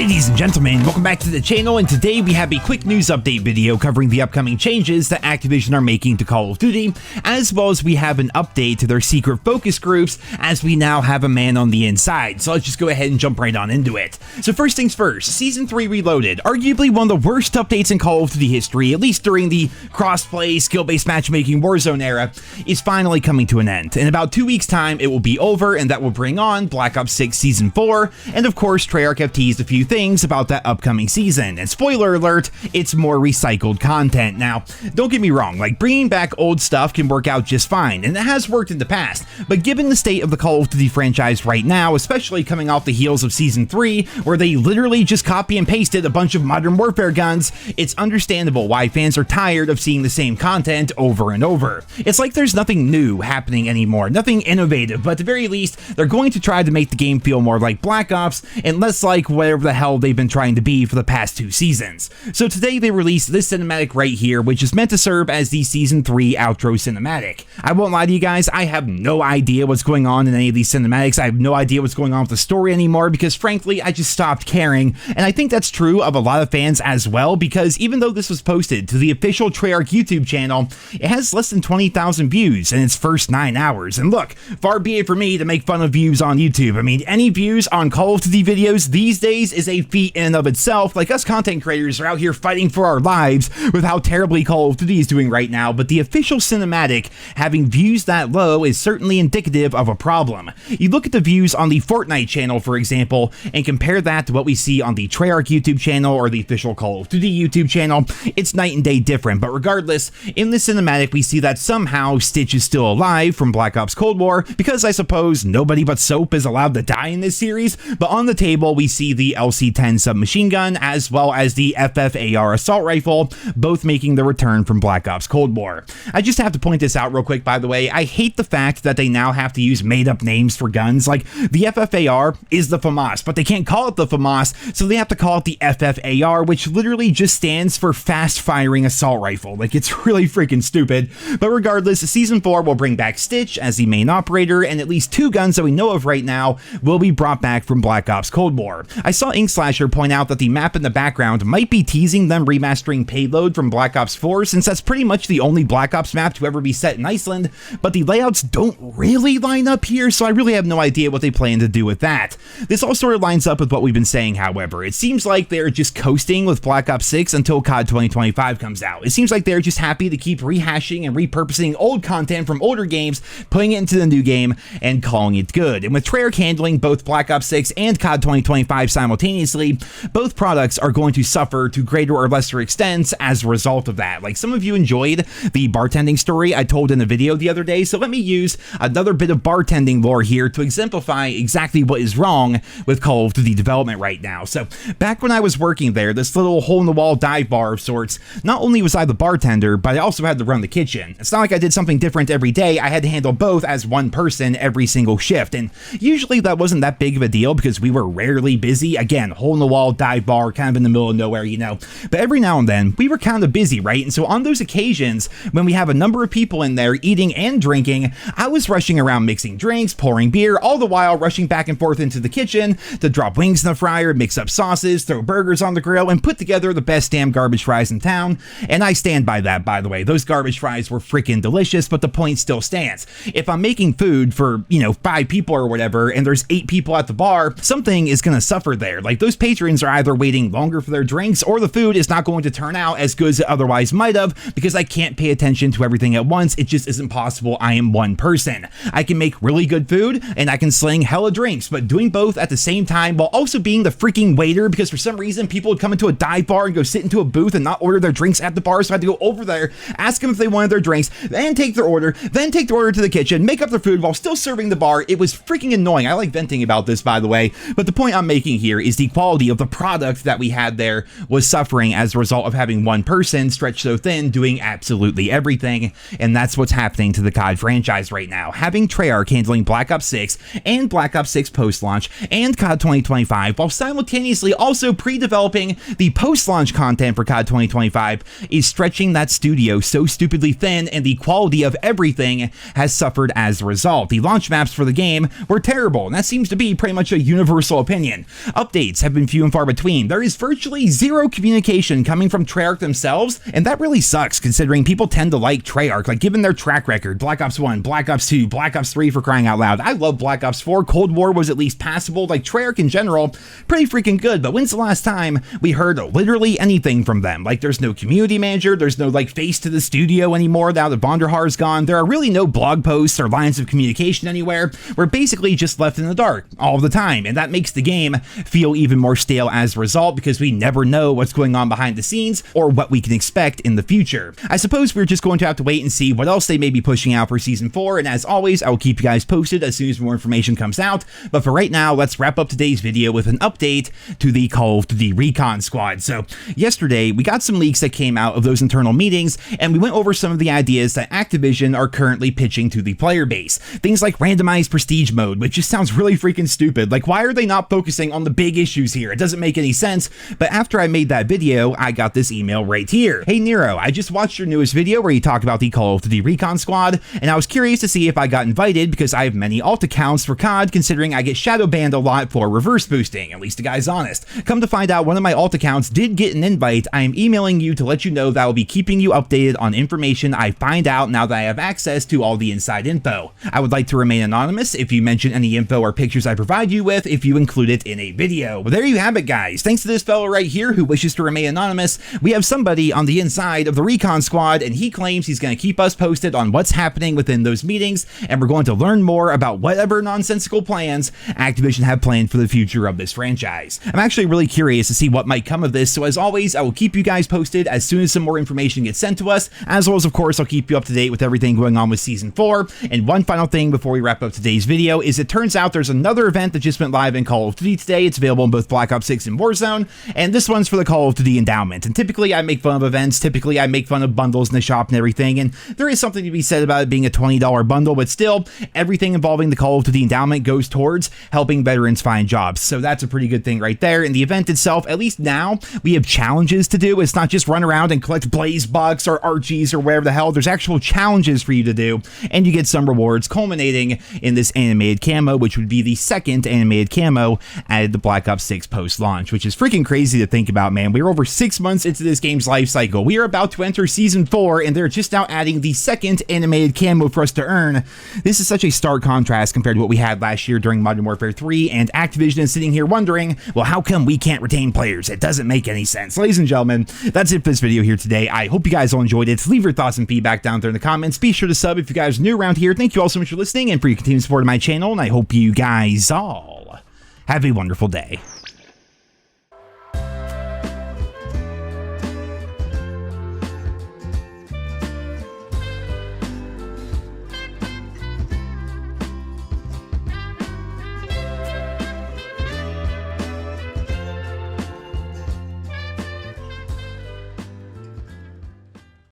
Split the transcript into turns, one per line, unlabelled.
Ladies and gentlemen, welcome back to the channel, and today we have a quick news update video covering the upcoming changes that Activision are making to Call of Duty, as well as we have an update to their secret focus groups, as we now have a man on the inside. So let's just go ahead and jump right on into it. So first things first, Season 3 Reloaded, arguably one of the worst updates in Call of Duty history, at least during the cross-play, skill-based matchmaking Warzone era, is finally coming to an end. In about 2 weeks' time, it will be over, and that will bring on Black Ops 6 Season 4, and of course, Treyarch have teased a few things about that upcoming season, and spoiler alert, it's more recycled content. Now, don't get me wrong, like bringing back old stuff can work out just fine, and it has worked in the past, but given the state of the Call of Duty franchise right now, especially coming off the heels of Season 3, where they literally just copy and pasted a bunch of Modern Warfare guns, it's understandable why fans are tired of seeing the same content over and over. It's like there's nothing new happening anymore, nothing innovative, but at the very least, they're going to try to make the game feel more like Black Ops, and less like whatever the hell they've been trying to be for the past 2 seasons. So today they released this cinematic right here, which is meant to serve as the Season 3 outro cinematic. I won't lie to you guys, I have no idea what's going on in any of these cinematics. I have no idea what's going on with the story anymore, because frankly, I just stopped caring, and I think that's true of a lot of fans as well, because even though this was posted to the official Treyarch YouTube channel, it has less than 20,000 views in its first 9 hours. And look, far be it for me to make fun of views on YouTube. I mean, any views on Call of Duty videos these days is a feat in and of itself. Like, us content creators are out here fighting for our lives with how terribly Call of Duty is doing right now, but the official cinematic having views that low is certainly indicative of a problem. You look at the views on the Fortnite channel, for example, and compare that to what we see on the Treyarch YouTube channel or the official Call of Duty YouTube channel, it's night and day different. But regardless, in the cinematic we see that somehow Stitch is still alive from Black Ops Cold War, because I suppose nobody but Soap is allowed to die in this series, but on the table we see the LC-10 submachine gun as well as the FFAR assault rifle, both making the return from Black Ops Cold War. I just have to point this out real quick, by the way. I hate the fact that they now have to use made-up names for guns. Like, the FFAR is the FAMAS, but they can't call it the FAMAS, so they have to call it the FFAR, which literally just stands for fast-firing assault rifle. Like, it's really freaking stupid. But regardless, Season 4 will bring back Stitch as the main operator, and at least 2 guns that we know of right now will be brought back from Black Ops Cold War. I saw Inkslasher point out that the map in the background might be teasing them remastering Payload from Black Ops 4, since that's pretty much the only Black Ops map to ever be set in Iceland, but the layouts don't really line up here, so I really have no idea what they plan to do with that. This all sort of lines up with what we've been saying, however. It seems like they're just coasting with Black Ops 6 until COD 2025 comes out. It seems like they're just happy to keep rehashing and repurposing old content from older games, putting it into the new game, and calling it good. And with Treyarch handling both Black Ops 6 and COD 2025 simultaneously, both products are going to suffer to greater or lesser extents as a result of that. Like, some of you enjoyed the bartending story I told in a video the other day, so let me use another bit of bartending lore here to exemplify exactly what is wrong with Call of Duty development right now. So, back when I was working there, this little hole-in-the-wall dive bar of sorts, not only was I the bartender, but I also had to run the kitchen. It's not like I did something different every day. I had to handle both as one person every single shift, and usually that wasn't that big of a deal because we were rarely busy. Again, hole-in-the-wall dive bar, kind of in the middle of nowhere, you know. But every now and then, we were kind of busy, right? And so on those occasions, when we have a number of people in there eating and drinking, I was rushing around mixing drinks, pouring beer, all the while rushing back and forth into the kitchen to drop wings in the fryer, mix up sauces, throw burgers on the grill, and put together the best damn garbage fries in town. And I stand by that, by the way. Those garbage fries were freaking delicious, but the point still stands. If I'm making food for, 5 people or whatever, and there's 8 people at the bar, something is going to suffer there. Like, those patrons are either waiting longer for their drinks, or the food is not going to turn out as good as it otherwise might have, because I can't pay attention to everything at once. It just isn't possible. I am one person. I can make really good food, and I can sling hella drinks, but doing both at the same time while also being the freaking waiter, because for some reason people would come into a dive bar and go sit into a booth and not order their drinks at the bar, so I had to go over there, ask them if they wanted their drinks, then take their order, then take their order to the kitchen, make up their food while still serving the bar. It was freaking annoying. I like venting about this, by the way, but the point I'm making here is the quality of the product that we had there was suffering as a result of having one person stretched so thin doing absolutely everything, and that's what's happening to the COD franchise right now. Having Treyarch handling Black Ops 6 and Black Ops 6 post-launch and COD 2025 while simultaneously also pre-developing the post-launch content for COD 2025 is stretching that studio so stupidly thin, and the quality of everything has suffered as a result. The launch maps for the game were terrible, and that seems to be pretty much a universal opinion. Updates updates have been few and far between. There is virtually zero communication coming from Treyarch themselves, and that really sucks considering people tend to like Treyarch, like given their track record. Black Ops 1, Black Ops 2, Black Ops 3 for crying out loud. I love Black Ops 4, Cold War was at least passable, like Treyarch in general, pretty freaking good, but when's the last time we heard literally anything from them? Like there's no community manager, there's no like face to the studio anymore now that Vonderhaar's gone, there are really no blog posts or lines of communication anywhere. We're basically just left in the dark all the time, and that makes the game feel even more stale as a result because we never know what's going on behind the scenes or what we can expect in the future. I suppose we're just going to have to wait and see what else they may be pushing out for Season 4, and as always, I will keep you guys posted as soon as more information comes out, but for right now, let's wrap up today's video with an update to the Call of Duty Recon squad. So, yesterday, we got some leaks that came out of those internal meetings, and we went over some of the ideas that Activision are currently pitching to the player base. Things like randomized prestige mode, which just sounds really freaking stupid. Like, why are they not focusing on the big issues here? It doesn't make any sense, but after I made that video, I got this email right here. Hey Nero, I just watched your newest video where you talk about the Call of Duty Recon squad, and I was curious to see if I got invited because I have many alt accounts for COD considering I get shadow banned a lot for reverse boosting, at least the guy's honest. Come to find out, one of my alt accounts did get an invite. I am emailing you to let you know that I will be keeping you updated on information I find out now that I have access to all the inside info. I would like to remain anonymous if you mention any info or pictures I provide you with if you include it in a video. Well, there you have it, guys. Thanks to this fellow right here who wishes to remain anonymous, we have somebody on the inside of the Recon squad, and he claims he's going to keep us posted on what's happening within those meetings, and we're going to learn more about whatever nonsensical plans Activision have planned for the future of this franchise. I'm actually really curious to see what might come of this, so as always, I will keep you guys posted as soon as some more information gets sent to us, as well as, of course, I'll keep you up to date with everything going on with Season 4. And one final thing before we wrap up today's video is it turns out there's another event that just went live in Call of Duty today. It's available in both Black Ops 6 and Warzone, and this one's for the Call of Duty Endowment. And typically I make fun of events, typically I make fun of bundles in the shop and everything, and there is something to be said about it being a $20 bundle, but still, everything involving the Call of Duty Endowment goes towards helping veterans find jobs. So that's a pretty good thing right there. And the event itself, at least now, we have challenges to do. It's not just run around and collect Blaze bucks or Archies or wherever the hell. There's actual challenges for you to do, and you get some rewards culminating in this animated camo, which would be the second animated camo added to Black Ops 6 post-launch, which is freaking crazy to think about, man. We're over 6 months into this game's life cycle. We are about to enter Season 4, and they're just now adding the second animated camo for us to earn. This is such a stark contrast compared to what we had last year during Modern Warfare 3, and Activision is sitting here wondering, well, how come we can't retain players? It doesn't make any sense. Ladies and gentlemen, that's it for this video here today. I hope you guys all enjoyed it. Leave your thoughts and feedback down there in the comments. Be sure to sub if you guys are new around here. Thank you all so much for listening and for your continued support of my channel, and I hope you guys all have a wonderful day.